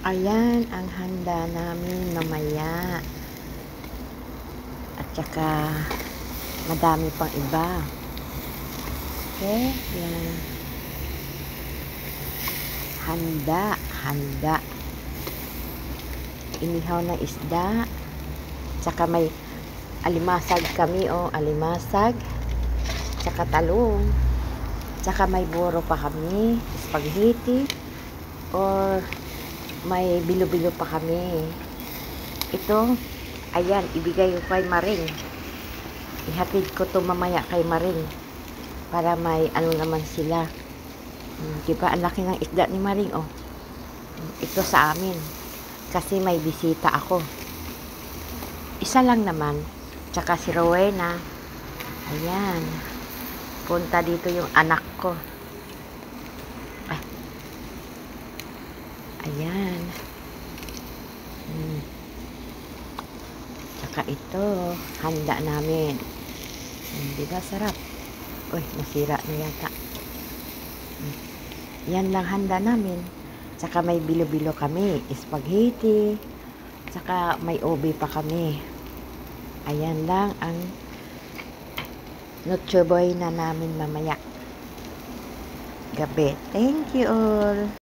Ayan ang handa namin mamaya. At saka madami pang iba. Okay? Yan. Handa. Inihaw na isda. Tsaka may alimasag kami, alimasag. Tsaka talong. Tsaka may buro pa kami, spaghetti. Or may bilo-bilo pa kami. Ito, ayan, ibigay ko kay Maring. Ihatid ko to mamaya kay Maring. Para may ano naman sila. Diba, ang laki ng isda ni Maring, Ito sa amin. Kasi may bisita ako. Isa lang naman. Tsaka si Rowena. Ayan. Punta dito yung anak ko. Ayan. Tsaka ito, handa namin. Diba sarap? Uy, nasira na yata. Yan lang handa namin. Tsaka may bilo-bilo kami. Spaghetti. Tsaka may obi pa kami. Ayan lang ang Noche Buena namin mamaya. Gabi. Thank you all.